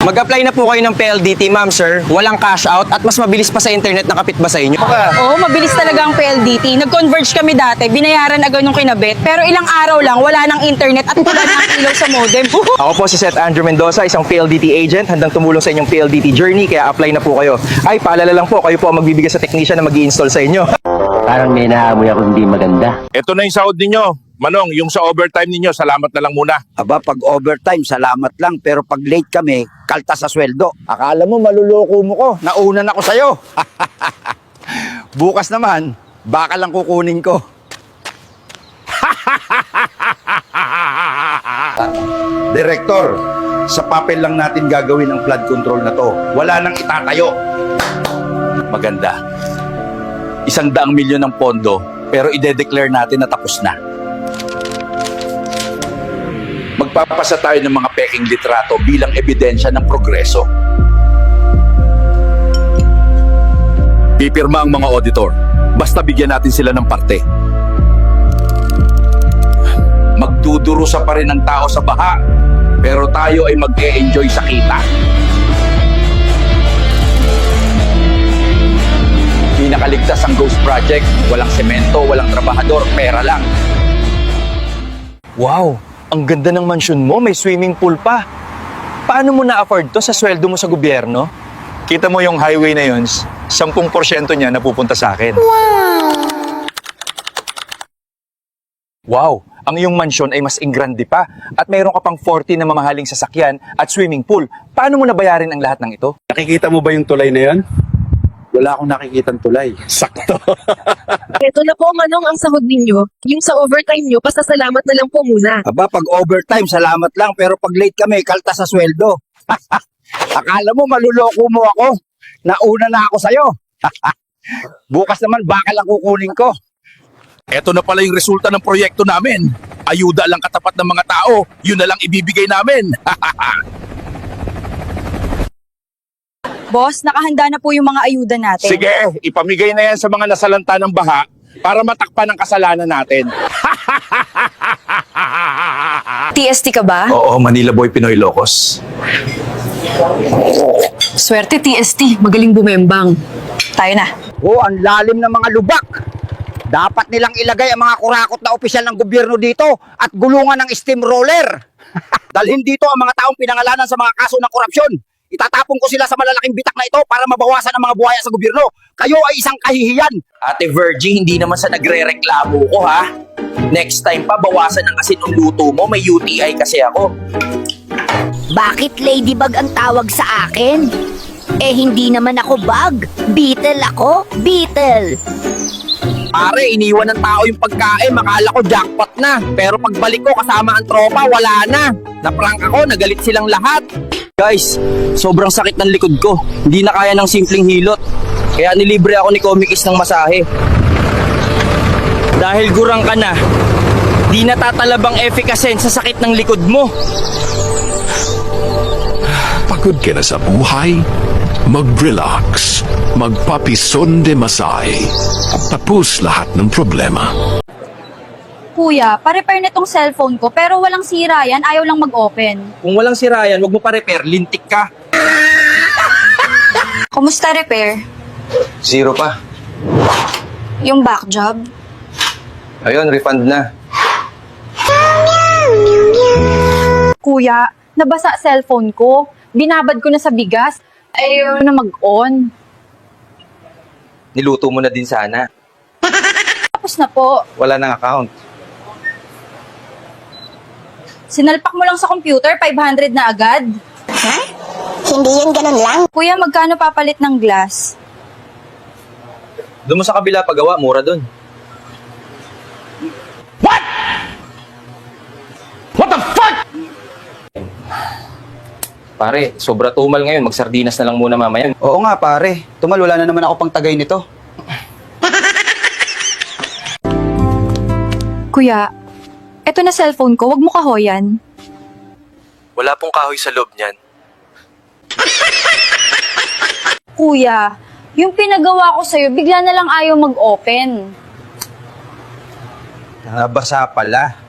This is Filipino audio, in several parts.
Mag-apply na po kayo ng PLDT, ma'am, sir. Walang cash out at mas mabilis pa sa internet. Nakapit ba sa inyo? Oo, mabilis talaga ang PLDT. Nag-converge kami dati, binayaran agad nung kinabit. Pero ilang araw lang, wala nang internet at wala nang ilaw sa modem. Ako po si Seth Andrew Mendoza, isang PLDT agent. Handang tumulong sa inyong PLDT journey, kaya apply na po kayo. Ay, paalala lang po, kayo po ang magbibigay sa technician na mag-i-install sa inyo. Parang may naamoy ako hindi maganda. Ito na yung sahod ninyo. Manong, yung sa overtime ninyo, salamat na lang muna. Aba, pag overtime, salamat lang. Pero pag late kami, kaltas sa sweldo. Akala mo, maluloko mo ko. Nauna na ako sa'yo. Bukas naman, baka lang kukunin ko. Direktor, sa papel lang natin gagawin ang flood control na to. Wala nang itatayo. Maganda. 100 milyon ng pondo, pero ide-declare natin na tapos na. Magpapasa tayo ng mga peking litrato bilang ebidensya ng progreso. Pipirma ang mga auditor. Basta bigyan natin sila ng parte. Magdudurusa pa rin ang tao sa baha, pero tayo ay mag-e-enjoy sa kita. Pinakaligtas ang Ghost Project. Walang semento, walang trabahador, pera lang. Wow, ang ganda ng mansyon mo. May swimming pool pa. Paano mo na-afford to sa sweldo mo sa gobyerno? Kita mo yung highway na yun, 10% niya napupunta sa akin. Wow! Ang iyong mansyon ay mas ingrande pa at mayroon ka pang 40 na mamahaling sasakyan at swimming pool. Paano mo nabayarin ang lahat ng ito? Nakikita mo ba yung tulay na yan? Wala akong nakikitang tulay. Sakto. Ito na po, Manong, ang sahod ninyo. Yung sa overtime nyo, pasasalamat na lang po muna. Aba, pag overtime, salamat lang. Pero pag late kami, kaltas sa sweldo. Akala mo, maluloko mo ako. Nauna na ako sa'yo. Bukas naman, baka lang kukunin ko. Ito na pala yung resulta ng proyekto namin. Ayuda lang katapat ng mga tao. Yun na lang ibibigay namin. Boss, nakahanda na po yung mga ayuda natin. Sige, ipamigay na yan sa mga nasalanta ng baha para matakpan ang kasalanan natin. TST ka ba? Oo, Manila Boy Pinoy Locos. Swerte, TST. Magaling bumembang. Tayo na. Oh, ang lalim ng mga lubak. Dapat nilang ilagay ang mga kurakot na opisyal ng gobyerno dito at gulungan ng steamroller. Dalhin dito ang mga taong pinangalanan sa mga kaso ng korupsyon. Itatapon ko sila sa malalaking bitak na ito para mabawasan ang mga buhaya sa gobyerno. Kayo ay isang kahihiyan. Ate Virgie, hindi naman sa nagre-reklamo ko, ha? Next time pa, bawasan ang asin ng luto mo. May UTI kasi ako. Bakit ladybug ang tawag sa akin? Eh hindi naman ako bug. Beetle ako, beetle. Pare, iniwan ng tao yung pagkain. Makala ko jackpot na. Pero pagbalik ko kasama ang tropa, wala na. Naprank ako, nagalit silang lahat. Guys, sobrang sakit ng likod ko. Hindi na kaya ng simpleng hilot. Kaya nilibre ako ni Comikis ng masahe. Dahil gurang ka na, di natatalabang efficacy sa sakit ng likod mo. Pagod ka na sa buhay? Mag-relax. Magpapison de masahe. Tapos lahat ng problema. Kuya, pa-repair na tong cellphone ko pero walang sira yan, ayaw lang mag-open. Kung walang sira yan, wag mo pa repair, lintik ka. Kumusta repair? Zero pa. Yung back job? Ayun, refund na. Kuya, nabasa cellphone ko. Binabad ko na sa bigas. Ayaw na mag-on. Niluto mo na din sana. Tapos na po. Wala nang account. Sinalpak mo lang sa computer, 500 na agad. Ha? Hindi yan ganun lang. Kuya, magkano papalit ng glass? Doon mo sa kabila pagawa, mura doon. What the fuck? Pare, sobra tumal ngayon. Magsardinas na lang muna mamaya. Oo nga pare, tumal wala na naman ako pang tagay nito. Kuya, eto na cellphone ko, wag mo kahoyan. Wala pong kahoy sa loob niyan. Kuya, yung pinagawa ko sa'yo, bigla na lang ayaw mag-open. Nabasa pala.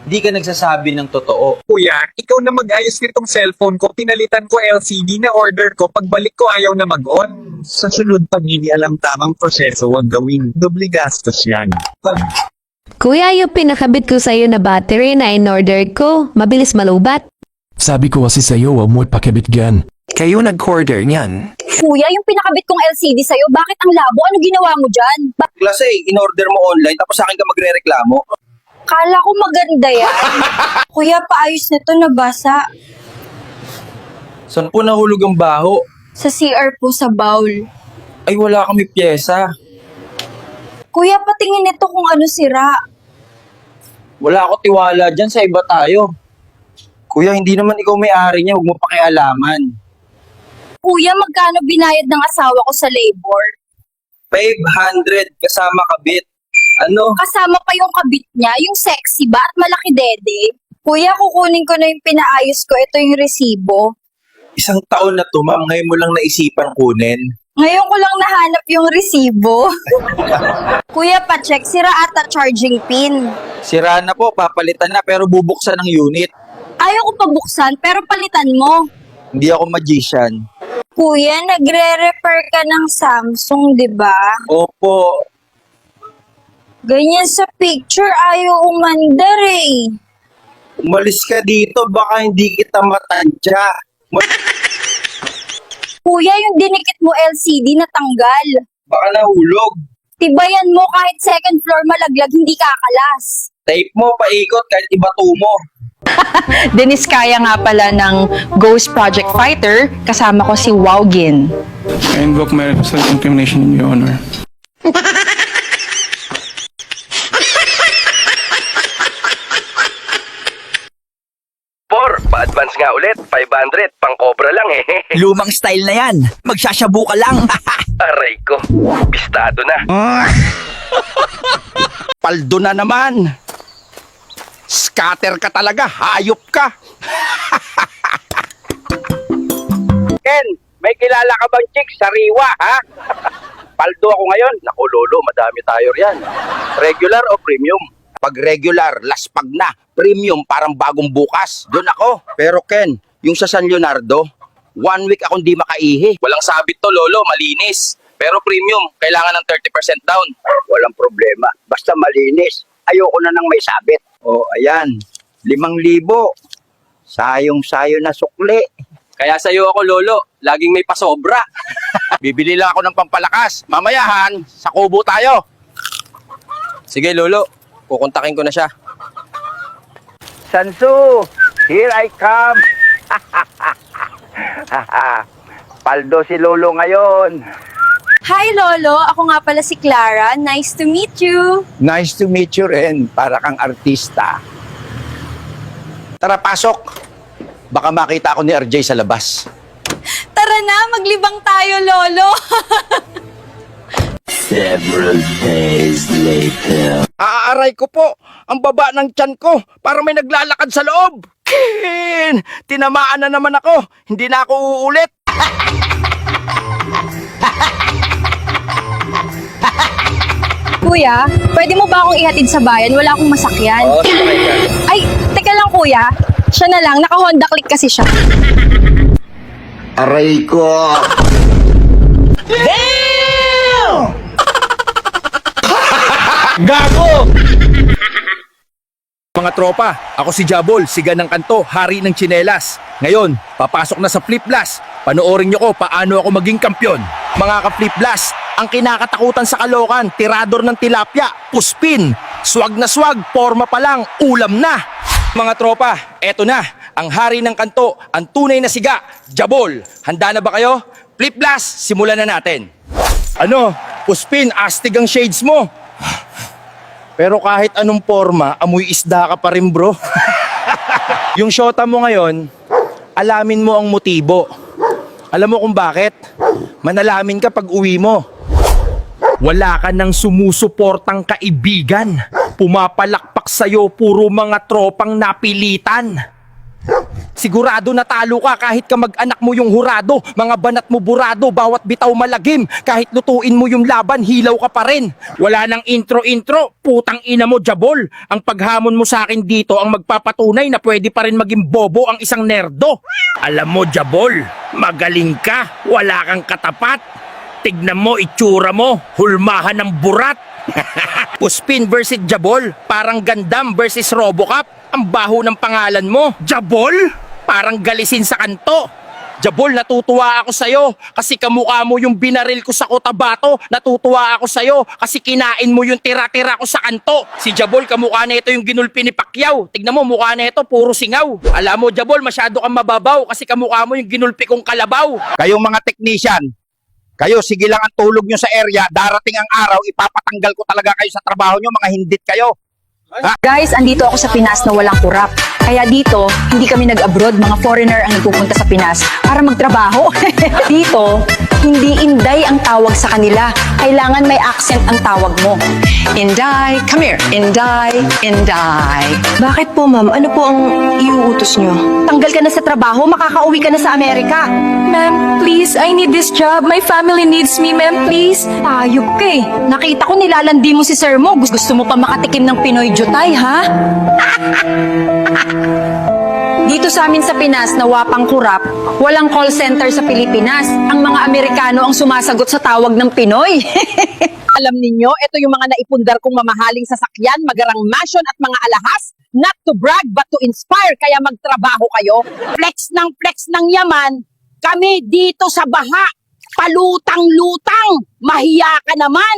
Di ka nagsasabi ng totoo. Kuya, ikaw na mag-ayos nitong cellphone ko. Pinalitan ko LCD na order ko. Pagbalik ko ayaw na mag-on. Sa sunod, pag hindi alam tamang proseso, huwag gawin. Doble gastos yan. Kuya, yung pinakabit ko sa'yo na battery na in-order ko, mabilis malubat. Sabi ko kasi sa'yo, huwag mo ipakabit gan. Kayo nag-order niyan. Kuya, yung pinakabit kong LCD sa'yo, bakit ang labo? Ano ginawa mo dyan? Klase, in-order mo online tapos sa akin ka magre-reklamo. Kala ko maganda yan. Kuya, paayos na to, nabasa. Saan po nahulog ang baho? Sa CR po sa bowl. Ay, wala kami pyesa. Kuya, patingin nito kung ano sira. Wala ako tiwala dyan, sa iba tayo. Kuya, hindi naman ikaw may-ari niya, huwag mo pakialaman. Kuya, magkano binayad ng asawa ko sa labor? 500 kasama kabit. Ano? Kasama pa yung kabit niya, yung sexy ba at malaki dede? Kuya, kukunin ko na yung pinaayos ko. Ito yung resibo. Isang taon na to, ma'am, ngayon mo lang naisipan kunin. Ngayon ko lang nahanap yung resibo. Kuya, pa-check. Sira ata charging pin. Sira na po, papalitan na pero bubuksan ng unit. Ayaw ko pabuksan, pero palitan mo. Hindi ako magician. Kuya, nagre-repair ka ng Samsung, di ba? Opo, Ganyan sa picture, ayaw umandar eh. umalis ka dito, baka hindi kita matadya. Kuya, yung dinikit mo LCD natanggal. Baka nahulog. Tibayan mo kahit second floor malaglag, hindi kakalas. Tape mo, paikot kahit ibato mo. Dennis Kaya nga pala ng Ghost Project Fighter, kasama ko si Wowgin. I invoke my self-incrimination in your honor. Pa-advance nga ulit, 500, pang-cobra lang eh. Lumang style na yan. Magsasyabu ka lang. Aray ko, bistado na. Paldo na naman. Scatter ka talaga, hayop ka. Ken, may kilala ka bang chick sa Riwa, ha? Paldo ako ngayon. Naku lolo, madami tayo riyan. Regular o premium? Pag regular, laspag na. Premium, parang bagong bukas. Doon ako. Pero Ken, yung sa San Leonardo, 1 week akong di makaihi. Walang sabit to, lolo, malinis. Pero premium, kailangan ng 30% down. Walang problema. Basta malinis. Ayoko na nang may sabit. O, ayan. 5,000. Sayong-sayo na sukli. Kaya sa'yo ako, lolo, laging may pasobra. Bibili lang ako ng pampalakas. Mamayahan, sa kubo tayo. Sige, lolo, kukontakin ko na siya. Sansu, here I come. Paldo si Lolo ngayon. Hi Lolo, ako nga pala si Clara. Nice to meet you. Nice to meet you rin, para kang artista. Tara, pasok. Baka makita ako ni RJ sa labas. Tara na, maglibang tayo Lolo. Several days later. Aaray ko po, ang baba ng tiyan ko, para may naglalakad sa loob. Kin! Tinamaan na naman ako, hindi na ako uulit. Kuya, pwede mo ba akong ihatid sa bayan? Wala akong masakyan. Oo, sakay ka. Ay, teka lang kuya. Siya na lang, naka-Honda Click kasi siya. Aray ko. Gago! Mga tropa, ako si Jabol, siga ng kanto, hari ng tsinelas. Ngayon, papasok na sa Flip Blast. Panoorin nyo ko paano ako maging kampyon. Mga ka-Flip Blast, ang kinakatakutan sa Kalokan, tirador ng tilapia, puspin, swag na swag, forma pa lang, ulam na. Mga tropa, eto na, ang hari ng kanto, ang tunay na siga, Jabol. Handa na ba kayo? Flip Blast, simulan na natin. Ano, puspin, astig ang shades mo. Pero kahit anong forma, amoy isda ka pa rin, bro. Yung shota mo ngayon, alamin mo ang motibo. Alam mo kung bakit? Manalamin ka pag uwi mo. Wala ka nang sumusuportang kaibigan. Pumapalakpak sa'yo puro mga tropang napilitan. Sigurado na talo ka kahit ka mag-anak mo yung hurado. Mga banat mo burado, bawat bitaw malagim. Kahit lutuin mo yung laban, hilaw ka pa rin. Wala nang intro-intro, putang ina mo, Jabol. Ang paghamon mo sa akin dito ang magpapatunay na pwede pa rin maging bobo ang isang nerdo. Alam mo, Jabol, magaling ka, wala kang katapat. Tignan mo, itsura mo, hulmahan ng burat. Puspin versus Jabol, parang Gundam versus Robocop. Ang baho ng pangalan mo, Jabol? Parang galisin sa kanto. Jabol, natutuwa ako sa'yo kasi kamukha mo yung binaril ko sa Cotabato. Natutuwa ako sa'yo kasi kinain mo yung tira-tira ko sa kanto. Si Jabol, kamukha na ito yung ginulpi ni Pacquiao. Tignan mo, mukha na ito, puro singaw. Alam mo, Jabol, masyado kang mababaw kasi kamukha mo yung ginulpi kong kalabaw. Kayong mga technician, kayo sige lang ang tulog nyo sa area, darating ang araw, ipapatanggal ko talaga kayo sa trabaho nyo, mga hindit kayo. Guys, andito ako sa Pinas na walang kurap. Kaya dito, hindi kami nag-abroad. Mga foreigner ang nagpupunta sa Pinas para magtrabaho. Dito, hindi Inday ang tawag sa kanila. Kailangan may accent ang tawag mo. Inday, come here. Inday, Inday. Bakit po, ma'am? Ano po ang iuutos nyo? Tanggal ka na sa trabaho, makakauwi ka na sa Amerika. Ma'am, please, I need this job. My family needs me, ma'am, please. Ayop ka eh. Nakita ko nilalandi mo si sir mo. Gusto mo pa makatikim ng Pinoy Jutay, ha? Dito sa amin sa Pinas, na wapang kurap, walang call center sa Pilipinas. Ang mga Amerikano ang sumasagot sa tawag ng Pinoy. Alam ninyo, ito yung mga naipundar kong mamahaling sasakyan, magarang mansion at mga alahas. Not to brag, but to inspire. Kaya magtrabaho kayo. Flex ng yaman. Kami dito sa baha. Palutang-lutang. Mahiya ka naman.